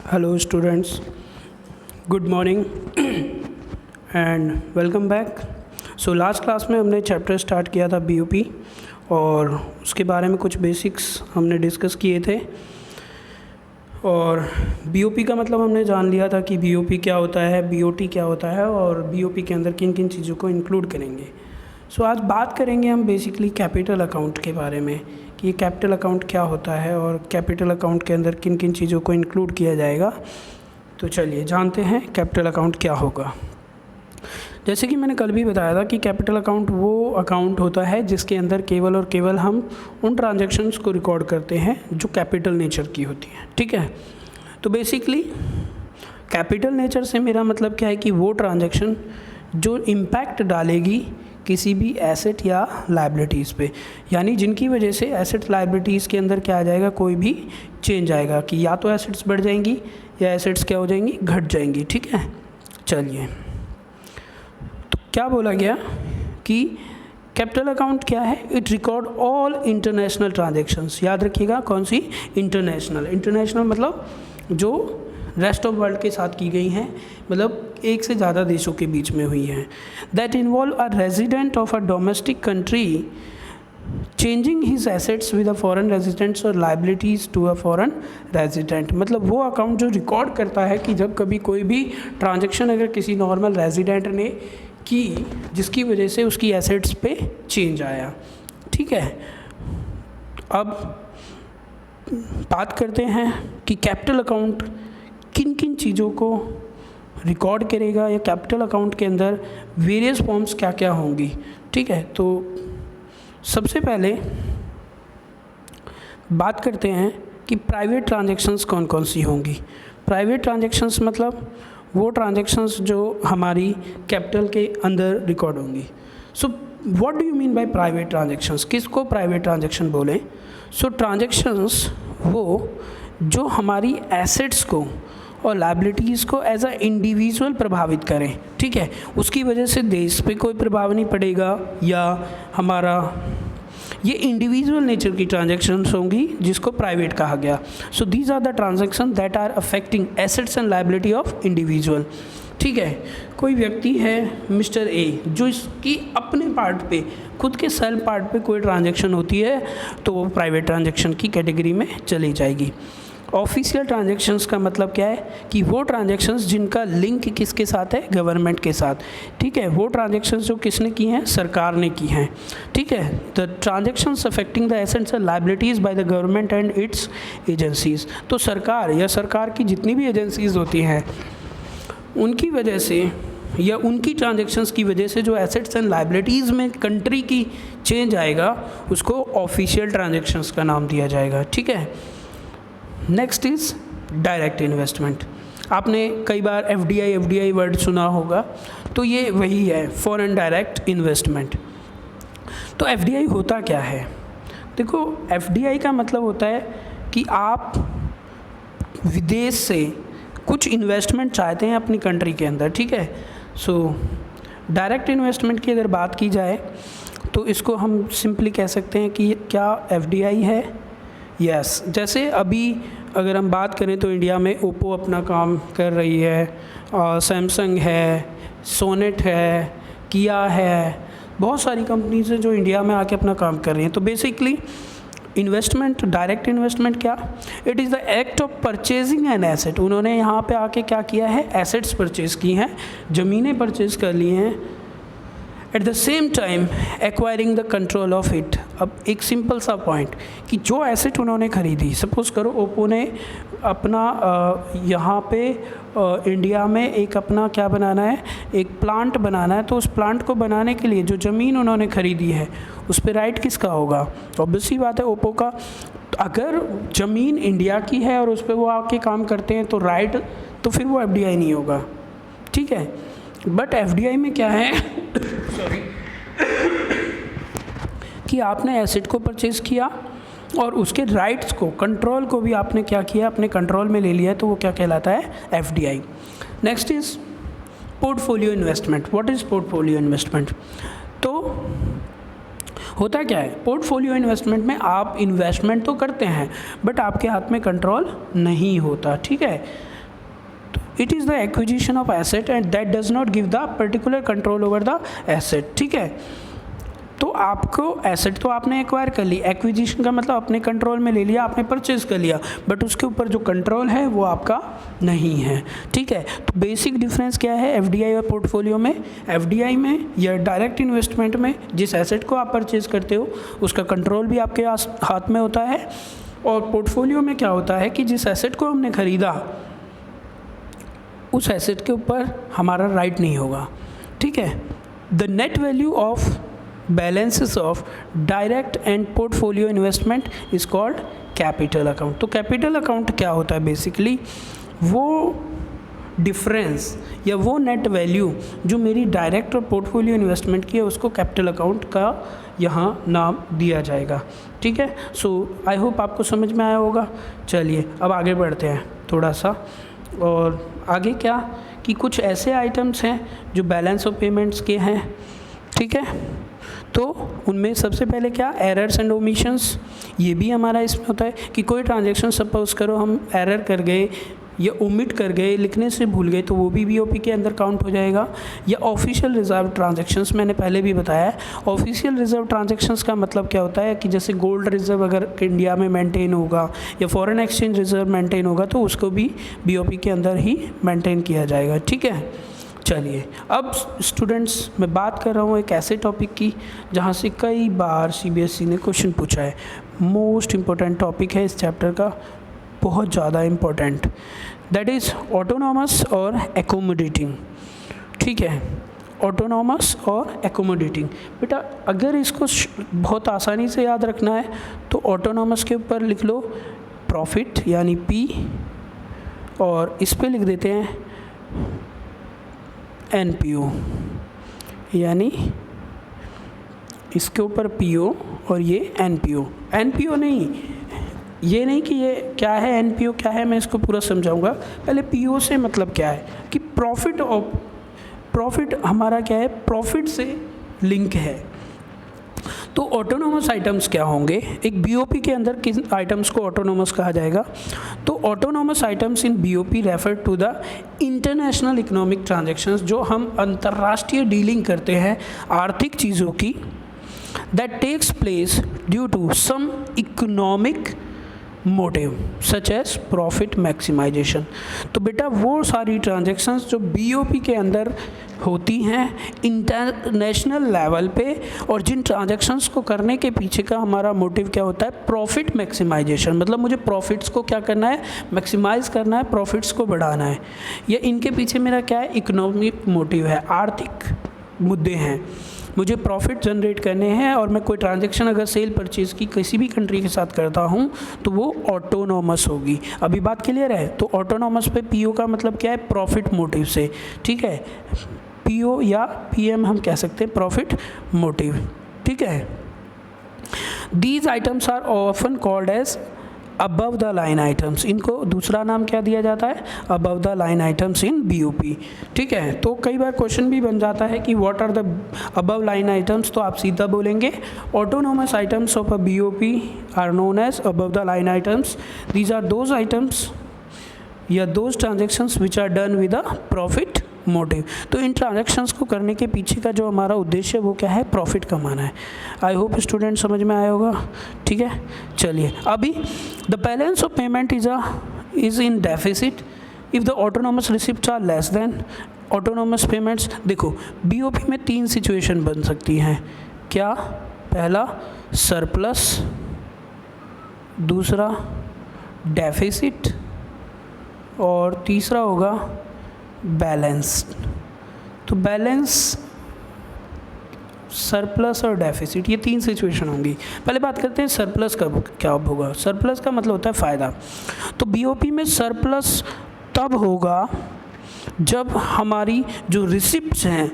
Hello students, good morning and welcome back. So last class में हमने chapter start किया था बीओपी और उसके बारे में कुछ बेसिक्स हमने डिस्कस किए थे। और बीओपी का मतलब हमने जान लिया था कि बीओपी क्या होता है, बीओटी क्या होता है और बीओपी के अंदर किन किन चीज़ों को इंक्लूड करेंगे। सो आज बात करेंगे हम बेसिकली कैपिटल अकाउंट के बारे में कि ये कैपिटल अकाउंट क्या होता है और कैपिटल अकाउंट के अंदर किन किन चीज़ों को इंक्लूड किया जाएगा। तो चलिए जानते हैं कैपिटल अकाउंट क्या होगा। जैसे कि मैंने कल भी बताया था कि कैपिटल अकाउंट वो अकाउंट होता है जिसके अंदर केवल और केवल हम उन ट्रांजैक्शंस को रिकॉर्ड करते हैं जो कैपिटल नेचर की होती हैं। ठीक है, तो बेसिकली कैपिटल नेचर से मेरा मतलब क्या है कि वो ट्रांजैक्शन जो इम्पैक्ट डालेगी किसी भी एसेट या लायबिलिटीज़ पे, यानी जिनकी वजह से एसेट लायबिलिटीज़ के अंदर क्या आ जाएगा, कोई भी चेंज आएगा कि या तो एसेट्स बढ़ जाएंगी या एसेट्स क्या हो जाएंगी, घट जाएंगी। ठीक है, चलिए तो क्या बोला गया कि कैपिटल अकाउंट क्या है, it record all international transactions. याद रखिएगा कौन सी, इंटरनेशनल। इंटरनेशनल मतलब जो रेस्ट ऑफ वर्ल्ड के साथ की गई हैं, मतलब एक से ज़्यादा देशों के बीच में हुई हैं। That involve a resident of a domestic country changing his assets with a foreign residents or liabilities to a foreign resident. मतलब वो अकाउंट जो रिकॉर्ड करता है कि जब कभी कोई भी ट्रांजेक्शन अगर किसी नॉर्मल रेजिडेंट ने की जिसकी वजह से उसकी एसेट्स पे चेंज आया। ठीक है, अब बात करते हैं कि कैपिटल अकाउंट किन किन चीज़ों को रिकॉर्ड करेगा या कैपिटल अकाउंट के अंदर वेरियस फॉर्म्स क्या क्या होंगी। ठीक है, तो सबसे पहले बात करते हैं कि प्राइवेट ट्रांजैक्शंस कौन कौन सी होंगी। प्राइवेट ट्रांजैक्शंस मतलब वो ट्रांजैक्शंस जो हमारी कैपिटल के अंदर रिकॉर्ड होंगी। So what do you mean by private transactions, किसको प्राइवेट ट्रांजैक्शन बोलें। सो ट्रांजैक्शंस वो जो हमारी एसेट्स को और लायबिलिटीज़ को एज अ इंडिविजुअल प्रभावित करें। ठीक है, उसकी वजह से देश पे कोई प्रभाव नहीं पड़ेगा या हमारा ये इंडिविजुअल नेचर की ट्रांजैक्शंस होंगी जिसको प्राइवेट कहा गया। So these are the transaction that are affecting assets and liability of individual. ठीक है, कोई व्यक्ति है मिस्टर ए जो इसकी अपने पार्ट पे, खुद के सेल्फ पार्ट पे कोई ट्रांजैक्शन होती है तो वो प्राइवेट ट्रांजैक्शन की कैटेगरी में चली जाएगी। ऑफिशियल ट्रांजैक्शंस का मतलब क्या है कि वो ट्रांजैक्शंस जिनका लिंक किसके साथ है, गवर्नमेंट के साथ। ठीक है, वो ट्रांजैक्शंस जो किसने की हैं, सरकार ने की हैं। ठीक है, the transactions affecting the assets and liabilities by the government and it's agencies. तो सरकार या सरकार की जितनी भी एजेंसीज होती हैं उनकी वजह से या उनकी ट्रांजैक्शंस की वजह से जो एसेट्स एंड लायबिलिटीज़ में कंट्री की चेंज आएगा उसको ऑफिशियल ट्रांजैक्शंस का नाम दिया जाएगा। ठीक है, नेक्स्ट इज़ डायरेक्ट इन्वेस्टमेंट। आपने कई बार एफडीआई वर्ड सुना होगा, तो ये वही है, फॉरेन डायरेक्ट इन्वेस्टमेंट। तो एफडीआई होता क्या है, देखो एफडीआई का मतलब होता है कि आप विदेश से कुछ इन्वेस्टमेंट चाहते हैं अपनी कंट्री के अंदर। ठीक है, सो डायरेक्ट इन्वेस्टमेंट की अगर बात की जाए तो इसको हम सिंपली कह सकते हैं कि क्या एफडीआई है। यस, जैसे अभी अगर हम बात करें तो इंडिया में ओप्पो अपना काम कर रही है, सैमसंग है, सोनेट है, किया है, बहुत सारी कंपनीज हैं जो इंडिया में आके अपना काम कर रही हैं। तो बेसिकली इन्वेस्टमेंट, डायरेक्ट इन्वेस्टमेंट क्या, it is the act of purchasing an asset. उन्होंने यहाँ पे आके क्या किया है, एसेट्स परचेज़ की हैं, ज़मीनें परचेज़ कर ली हैं, at the same time acquiring the control of it. अब एक सिंपल सा पॉइंट कि जो एसेट उन्होंने खरीदी, सपोज़ करो ओप्पो ने अपना यहाँ पे इंडिया में एक अपना क्या बनाना है, एक प्लांट बनाना है, तो उस प्लांट को बनाने के लिए जो ज़मीन उन्होंने खरीदी है उस पर राइट किसका होगा, ऑब्वियस सी बात है ओप्पो का। अगर ज़मीन इंडिया की है और उस पर वो आके काम करते हैं तो राइट, तो फिर वो एफडीआई नहीं होगा। ठीक है, बट एफडीआई में क्या है सॉरी कि आपने एसेट को परचेज़ किया और उसके राइट्स को, कंट्रोल को भी आपने क्या किया, अपने कंट्रोल में ले लिया है, तो वो क्या कहलाता है, FDI. Next is portfolio investment. What is portfolio investment, तो होता क्या है, पोर्टफोलियो इन्वेस्टमेंट में आप इन्वेस्टमेंट तो करते हैं बट आपके हाथ में कंट्रोल नहीं होता। ठीक है, it is the acquisition of asset and that does not give the particular control over the asset. ठीक है, तो आपको एसेट तो आपने एक्वायर कर ली, एक्विजिशन का मतलब अपने कंट्रोल में ले लिया, आपने परचेज कर लिया, बट उसके ऊपर जो कंट्रोल है वो आपका नहीं है। ठीक है, तो बेसिक डिफरेंस क्या है एफडीआई और पोर्टफोलियो में? एफडीआई में या डायरेक्ट इन्वेस्टमेंट में जिस एसेट को आप परचेज करते हो उसका कंट्रोल भी आपके हाथ में होता है, और पोर्टफोलियो में क्या होता है कि जिस एसेट को हमने ख़रीदा उस एसेट के ऊपर हमारा राइट नहीं होगा। ठीक है, the net value of balances of direct and portfolio investment is called capital account. तो कैपिटल अकाउंट क्या होता है? बेसिकली वो डिफरेंस या वो नेट वैल्यू जो मेरी डायरेक्ट और पोर्टफोलियो इन्वेस्टमेंट की है उसको कैपिटल अकाउंट का यहाँ नाम दिया जाएगा। ठीक है, सो आई होप आपको समझ में आया होगा। चलिए अब आगे बढ़ते हैं थोड़ा सा, और आगे क्या कि कुछ ऐसे आइटम्स हैं जो बैलेंस ऑफ पेमेंट्स के हैं। ठीक है, तो उनमें सबसे पहले क्या, एरर्स एंड ओमिशंस, ये भी हमारा इसमें होता है कि कोई ट्रांजैक्शन सपोज करो हम एरर कर गए या ओमिट कर गए, लिखने से भूल गए, तो वो भी बीओपी के अंदर काउंट हो जाएगा। या ऑफिशियल रिजर्व ट्रांजैक्शंस, मैंने पहले भी बताया है ऑफिशियल रिजर्व ट्रांजैक्शंस का मतलब क्या होता है कि जैसे गोल्ड रिजर्व अगर इंडिया में मेंटेन होगा या फॉरेन एक्सचेंज रिजर्व मेंटेन होगा तो उसको भी बीओपी के अंदर ही मेंटेन किया जाएगा। ठीक है, चलिए अब स्टूडेंट्स मैं बात कर रहा हूँ एक ऐसे टॉपिक की जहाँ से कई बार सीबीएसई ने क्वेश्चन पूछा है। मोस्ट इम्पोर्टेंट टॉपिक है इस चैप्टर का, बहुत ज़्यादा इम्पोर्टेंट, दैट इज़ ऑटोनॉमस और एकोमोडेटिंग। ठीक है, ऑटोनॉमस और एकोमोडेटिंग। बेटा अगर इसको बहुत आसानी से याद रखना है तो ऑटोनॉमस के ऊपर लिख लो प्रॉफिट यानी पी, और इस पे लिख देते हैं एनपीओ, यानी इसके ऊपर पीओ और ये एनपीओ। एनपीओ नहीं, ये नहीं कि ये क्या है एनपीओ क्या है, मैं इसको पूरा समझाऊंगा। पहले पीओ से मतलब क्या है कि प्रॉफिट, और प्रॉफिट हमारा क्या है, प्रॉफिट से लिंक है। तो ऑटोनोमस आइटम्स क्या होंगे, एक बीओपी के अंदर किन आइटम्स को ऑटोनोमस कहा जाएगा? तो autonomous items in BOP refer to the international economic transactions, जो हम अंतर्राष्ट्रीय डीलिंग करते हैं आर्थिक चीज़ों की, that takes place due to some economic motive such as profit maximisation. तो बेटा वो सारी ट्रांजैक्शंस जो बीओपी के अंदर होती हैं इंटरनेशनल लेवल पे, और जिन ट्रांजैक्शंस को करने के पीछे का हमारा मोटिव क्या होता है, प्रॉफिट मैक्सिमाइजेशन, मतलब मुझे प्रॉफिट्स को क्या करना है, मैक्सिमाइज करना है, प्रॉफिट्स को बढ़ाना है। या इनके पीछे मेरा क्या है, इकोनॉमिक मोटिव है, आर्थिक मुद्दे हैं, मुझे प्रॉफिट जनरेट करने हैं, और मैं कोई ट्रांजैक्शन अगर सेल परचेज़ की किसी भी कंट्री के साथ करता हूं तो वो ऑटोनॉमस होगी। अभी बात क्लियर है? तो ऑटोनॉमस पे पीओ का मतलब क्या है, प्रॉफिट मोटिव से। ठीक है, पीओ या पीएम हम कह सकते हैं, प्रॉफिट मोटिव। ठीक है, these items are often called as above the line items. इनको दूसरा नाम क्या दिया जाता है, above the line items in BOP. ठीक है, तो कई बार क्वेश्चन भी बन जाता है कि what are the above line items, तो आप सीधा बोलेंगे autonomous items of a BOP are known as above the line items. These are those items या those transactions which are done with a profit motive. तो इन transactions को करने के पीछे का जो हमारा उद्देश्य है वो क्या है, प्रॉफिट कमाना है। आई होप स्टूडेंट समझ में आया होगा। ठीक है, चलिए अभी the balance of payment is in deficit if the autonomous receipts are less than autonomous payments. देखो बीओपी में 3 सिचुएशन बन सकती हैं। क्या? पहला सरप्लस, दूसरा डेफिसिट, और तीसरा होगा बैलेंस। तो बैलेंस, सरप्लस और डेफिसिट, ये 3 सिचुएशन होंगी। पहले बात करते हैं सरप्लस का क्या होगा। सरप्लस का मतलब होता है फ़ायदा। तो बीओपी में सरप्लस तब होगा जब हमारी जो रिसिप्ट्स हैं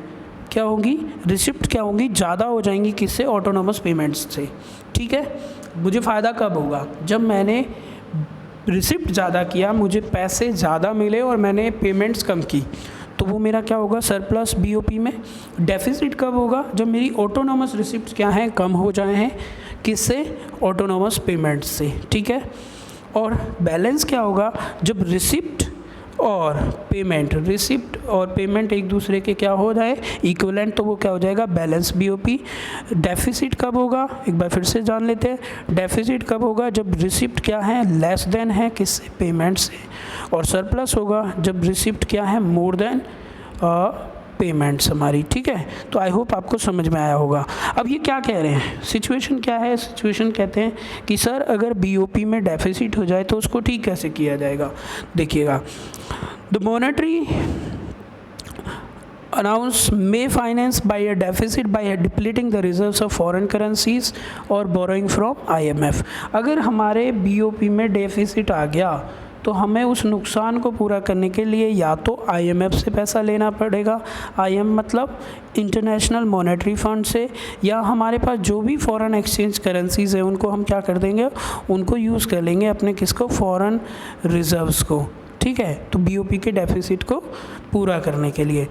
क्या होंगी, रिसिप्ट क्या होंगी, ज़्यादा हो जाएंगी किससे, ऑटोनॉमस पेमेंट्स से। ठीक है, मुझे फ़ायदा कब होगा, जब मैंने रिसिप्ट ज़्यादा किया, मुझे पैसे ज़्यादा मिले और मैंने पेमेंट्स कम की, तो वो मेरा क्या होगा, सरप्लस बीओपी में। डेफिसिट कब होगा, जब मेरी ऑटोनॉमस रिसिप्ट्स क्या हैं, कम हो जाए हैं, किससे, ऑटोनॉमस पेमेंट्स से। ठीक है, और बैलेंस क्या होगा, जब रिसिप्ट और पेमेंट, रिसिप्ट और पेमेंट एक दूसरे के क्या हो जाए, इक्विवेलेंट, तो वो क्या हो जाएगा, बैलेंस बीओपी। डेफिसिट कब होगा, एक बार फिर से जान लेते हैं। डेफिसिट कब होगा, जब रिसिप्ट क्या है, लेस देन है किससे, पेमेंट से। और सरप्लस होगा जब रिसिप्ट क्या है, मोर देन पेमेंट्स हमारी, ठीक है। तो आई होप आपको समझ में आया होगा। अब ये क्या कह रहे हैं, सिचुएशन क्या है, सिचुएशन कहते हैं कि सर अगर बीओपी में डेफिसिट हो जाए तो उसको ठीक कैसे किया जाएगा। देखिएगा, the monetary announce may finance by a deficit by depleting the reserves of foreign currencies or borrowing from IMF। अगर हमारे बीओपी में डेफिसिट आ गया तो हमें उस नुकसान को पूरा करने के लिए या तो IMF से पैसा लेना पड़ेगा, IMF मतलब इंटरनेशनल मॉनेटरी फंड से, या हमारे पास जो भी फॉरेन एक्सचेंज करेंसीज है उनको हम क्या कर देंगे, उनको यूज़ कर लेंगे अपने किसको, फॉरेन रिजर्व्स को, ठीक है। तो बीओपी के डेफिसिट को पूरा करने के लिए।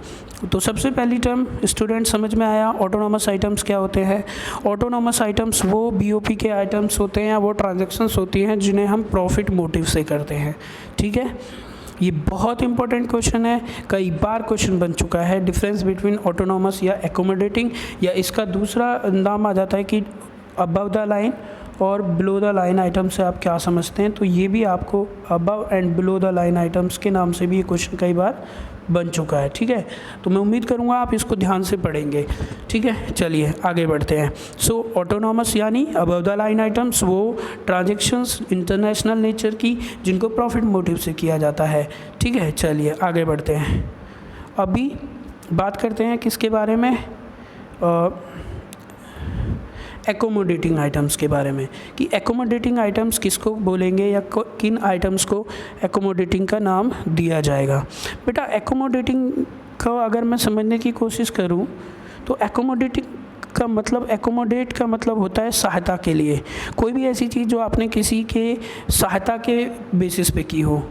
तो सबसे पहली टर्म स्टूडेंट समझ में आया, ऑटोनॉमस आइटम्स क्या होते हैं। ऑटोनॉमस आइटम्स वो बीओपी के आइटम्स होते हैं, वो ट्रांजैक्शंस होती हैं जिन्हें हम प्रॉफिट मोटिव से करते हैं, ठीक है। ये बहुत इंपॉर्टेंट क्वेश्चन है, कई बार क्वेश्चन बन चुका है। डिफरेंस बिटवीन ऑटोनॉमस या एकोमोडेटिंग, या इसका दूसरा नाम आ जाता है कि अबव द लाइन और बिलो द लाइन आइटम से आप क्या समझते हैं। तो ये भी आपको above and below the line items के नाम से भी ये क्वेश्चन कई बार बन चुका है, ठीक है। तो मैं उम्मीद करूँगा आप इसको ध्यान से पढ़ेंगे, ठीक है। चलिए आगे बढ़ते हैं। सो ऑटोनॉमस यानी अबव द लाइन आइटम्स वो ट्रांजैक्शंस इंटरनेशनल नेचर की जिनको प्रॉफिट मोटिव से किया जाता है, ठीक है। चलिए आगे बढ़ते हैं। अभी बात करते हैं किसके बारे में, एकोमोडेटिंग आइटम्स के बारे में, कि एकोमोडेटिंग आइटम्स किसको बोलेंगे या किन आइटम्स को एकोमोडेटिंग का नाम दिया जाएगा। बेटा एकोमोडेटिंग का अगर मैं समझने की कोशिश करूं तो एकोमोडेटिंग का मतलब, एकोमोडेट का मतलब होता है सहायता के लिए, कोई भी ऐसी चीज़ जो आपने किसी के सहायता के बेसिस पे की हो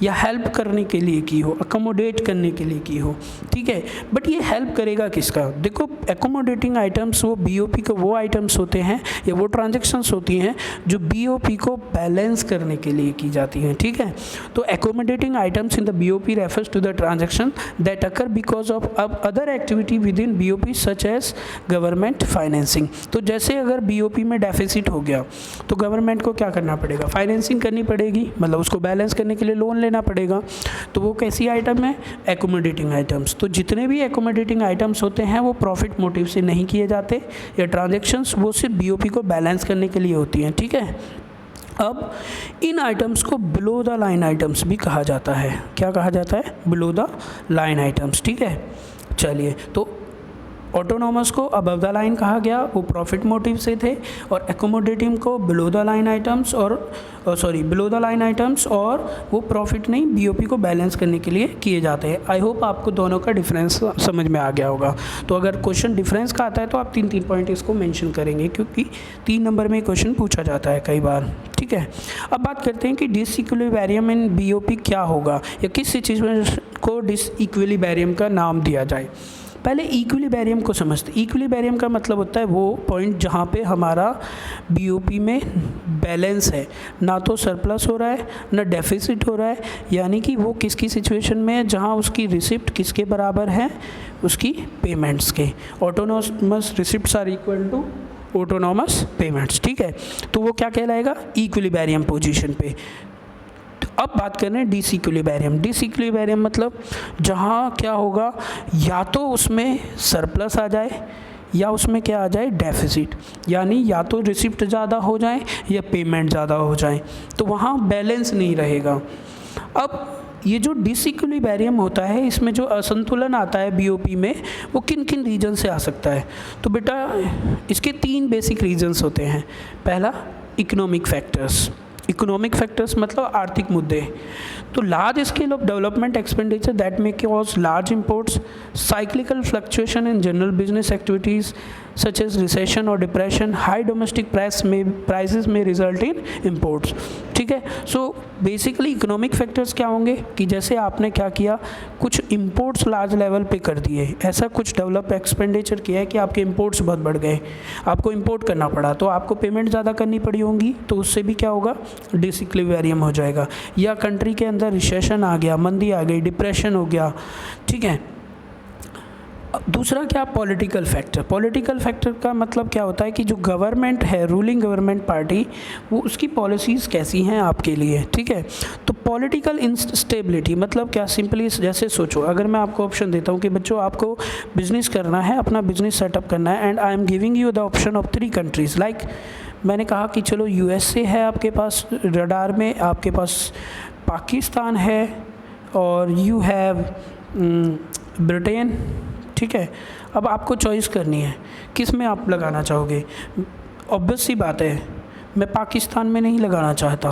या हेल्प करने के लिए की हो, अकोमोडेट करने के लिए की हो, ठीक है। बट ये हेल्प करेगा किसका, देखो एकोमोडेटिंग आइटम्स वो बीओपी को वो आइटम्स होते हैं या वो ट्रांजैक्शंस होती हैं जो बीओपी को बैलेंस करने के लिए की जाती हैं, ठीक है। तो accommodating items in the BOP refers to the transaction that occur because of other activity within BOP such as government financing. तो जैसे अगर बीओपी में डेफिसिट हो गया तो गवर्नमेंट को क्या करना पड़ेगा, फाइनेंसिंग करनी पड़ेगी, मतलब उसको बैलेंस करने के लिए लोन लेना पड़ेगा। तो वो कैसी आइटम है, एकोमोडेटिंग आइटम्स। तो जितने भी एकोमोडेटिंग आइटम्स होते हैं वो प्रॉफिट मोटिव से नहीं किए जाते, या ट्रांजैक्शंस वो सिर्फ बीओपी को बैलेंस करने के लिए होती हैं, ठीक है। अब इन आइटम्स को बिलो द लाइन आइटम्स भी कहा जाता है। क्या कहा जाता है, बिलो द लाइन आइटम्स, ठीक है। चलिए, तो ऑटोनॉमस को अबव द लाइन कहा गया, वो प्रॉफिट मोटिव से थे, और एकोमोडेटिव को बिलो द लाइन आइटम्स और बिलो द लाइन आइटम्स, और वो प्रॉफिट नहीं बीओपी को बैलेंस करने के लिए किए जाते हैं। आई होप आपको दोनों का डिफरेंस समझ में आ गया होगा। तो अगर क्वेश्चन डिफरेंस का आता है तो आप 3-3 पॉइंट इसको मेंशन करेंगे, क्योंकि 3 नंबर में क्वेश्चन पूछा जाता है कई बार, ठीक है। अब बात करते हैं कि डिसइक्विलिब्रियम इन बीओपी क्या होगा, या किस सिचुएशन को डिसइक्विलिब्रियम का नाम दिया जाए। पहले इक्विलिब्रियम को समझते। इक्विलिब्रियम का मतलब होता है वो पॉइंट जहाँ पे हमारा बीओपी में बैलेंस है, ना तो सरप्लस हो रहा है ना डेफिसिट हो रहा है, यानी कि वो किसकी सिचुएशन में है, जहाँ उसकी रिसिप्ट किसके बराबर है, उसकी पेमेंट्स के। Autonomous receipts are equal to autonomous payments, ठीक है। तो वो क्या कहलाएगा, इक्विलिब्रियम पोजीशन पे। अब बात कर रहे हैं डिसइक्विलिब्रियम। डिसइक्विलिब्रियम मतलब जहाँ क्या होगा, या तो उसमें सरप्लस आ जाए या उसमें क्या आ जाए, डेफिसिट, यानी या तो रिसिप्ट ज़्यादा हो जाए या पेमेंट ज़्यादा हो जाए, तो वहाँ बैलेंस नहीं रहेगा। अब ये जो डिसइक्विलिब्रियम होता है, इसमें जो असंतुलन आता है बीओपी में, वो किन किन रीजन से आ सकता है। तो बेटा इसके 3 बेसिक रीजन्स होते हैं। पहला इकोनॉमिक फैक्टर्स। इकोनॉमिक फैक्टर्स मतलब आर्थिक मुद्दे। तो large scale of development expenditure that may cause large imports, cyclical fluctuation in general business activities, such as recession or depression, high domestic prices may result in imports. ठीक है, so basically economic factors क्या होंगे कि जैसे आपने क्या किया, कुछ इंपोर्ट्स लार्ज लेवल पे कर दिए, ऐसा कुछ डेवलप एक्सपेंडिचर किया है कि आपके इंपोर्ट्स बहुत बढ़ गए, आपको इंपोर्ट करना पड़ा, तो आपको पेमेंट ज़्यादा करनी पड़ी होंगी, तो उससे भी क्या होगा, डिसइक्विलिब्रियम हो जाएगा। या कंट्री के अंदर रिसेशन आ गया, मंदी आ गई, डिप्रेशन हो गया, ठीक है। दूसरा क्या, पॉलिटिकल फैक्टर। पॉलिटिकल फैक्टर का मतलब क्या होता है कि जो गवर्नमेंट है, रूलिंग गवर्नमेंट पार्टी, वो उसकी पॉलिसीज़ कैसी हैं आपके लिए, ठीक है। तो पॉलिटिकल इंस्टेबिलिटी मतलब क्या, सिंपली जैसे सोचो, अगर मैं आपको ऑप्शन देता हूँ कि बच्चों आपको बिजनेस करना है, अपना बिजनेस सेटअप करना है, and I am giving you the option of 3 countries, like मैंने कहा कि चलो यूएसए है आपके पास रडार में, आपके पास पाकिस्तान है, और यू हैव ब्रिटेन, ठीक है। अब आपको चॉइस करनी है किस में आप लगाना चाहोगे। ऑब्वियस सी बात है, मैं पाकिस्तान में नहीं लगाना चाहता।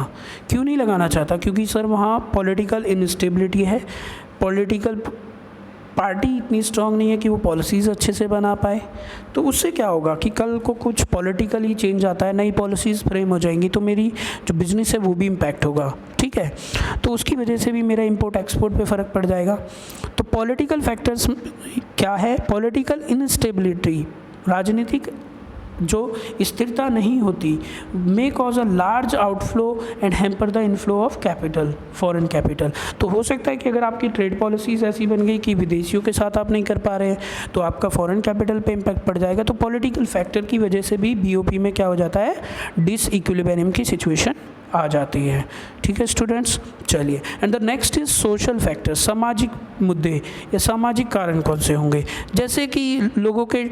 क्यों नहीं लगाना चाहता, क्योंकि सर वहाँ पॉलिटिकल इनस्टेबिलिटी है, पॉलिटिकल पार्टी इतनी स्ट्रांग नहीं है कि वो पॉलिसीज़ अच्छे से बना पाए। तो उससे क्या होगा कि कल को कुछ पॉलिटिकली चेंज आता है, नई पॉलिसीज़ फ्रेम हो जाएंगी, तो मेरी जो बिज़नेस है वो भी इम्पैक्ट होगा, ठीक है। तो उसकी वजह से भी मेरा इंपोर्ट एक्सपोर्ट पे फ़र्क पड़ जाएगा। तो पॉलिटिकल फैक्टर्स क्या है, पॉलिटिकल इनस्टेबिलिटी, राजनीतिक जो स्थिरता नहीं होती, may cause a large outflow and hamper the inflow of capital, foreign capital. तो हो सकता है कि अगर आपकी ट्रेड पॉलिसीज़ ऐसी बन गई कि विदेशियों के साथ आप नहीं कर पा रहे हैं, तो आपका फॉरेन कैपिटल पे इम्पैक्ट पड़ जाएगा। तो पॉलिटिकल फैक्टर की वजह से भी बीओपी में क्या हो जाता है, डिसइक्विलिब्रियम की सिचुएशन आ जाती है, ठीक है स्टूडेंट्स। चलिए, and the next is social factor, सामाजिक मुद्दे या सामाजिक कारण कौन से होंगे, जैसे कि लोगों के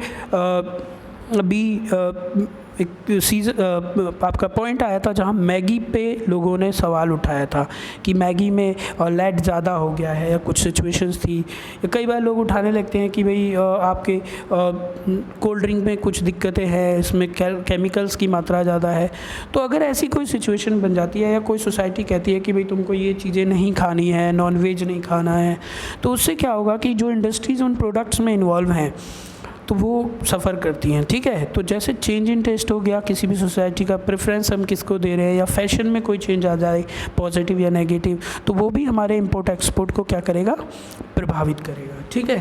अभी एक सीज़न आपका पॉइंट आया था जहाँ मैगी पे लोगों ने सवाल उठाया था कि मैगी में लेड ज़्यादा हो गया है, या कुछ सिचुएशंस थी, या कई बार लोग उठाने लगते हैं कि भाई आपके कोल्ड ड्रिंक में कुछ दिक्कतें हैं, इसमें केमिकल्स की मात्रा ज़्यादा है। तो अगर ऐसी कोई सिचुएशन बन जाती है, या कोई सोसाइटी कहती है कि भाई तुमको ये चीज़ें नहीं खानी है, नॉन वेज नहीं खाना है, तो उससे क्या होगा कि जो इंडस्ट्रीज़ उन प्रोडक्ट्स में इन्वॉल्व हैं तो वो सफ़र करती हैं, ठीक है। तो जैसे चेंज इन टेस्ट हो गया, किसी भी सोसाइटी का प्रेफरेंस हम किसको दे रहे हैं, या फैशन में कोई चेंज आ जाए पॉजिटिव या नेगेटिव, तो वो भी हमारे इंपोर्ट एक्सपोर्ट को क्या करेगा, प्रभावित करेगा, ठीक है।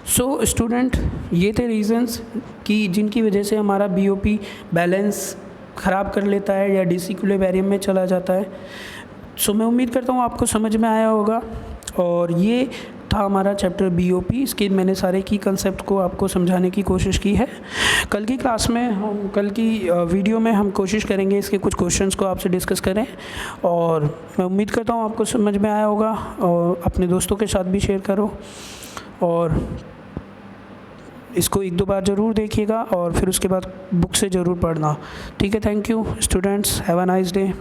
सो स्टूडेंट, ये थे रीजंस कि जिनकी वजह से हमारा बीओपी बैलेंस ख़राब कर लेता है या डिसइक्विलिब्रियम में चला जाता है। सो मैं उम्मीद करता हूँ आपको समझ में आया होगा, और ये था हमारा चैप्टर बीओपी। इसके मैंने सारे की कंसेप्ट को आपको समझाने की कोशिश की है। कल की क्लास में हम, कल की वीडियो में हम कोशिश करेंगे इसके कुछ क्वेश्चंस को आपसे डिस्कस करें, और मैं उम्मीद करता हूँ आपको समझ में आया होगा, और अपने दोस्तों के साथ भी शेयर करो, और इसको 1-2 बार ज़रूर देखिएगा, और फिर उसके बाद बुक से ज़रूर पढ़ना, ठीक है। Thank you students, have a nice day.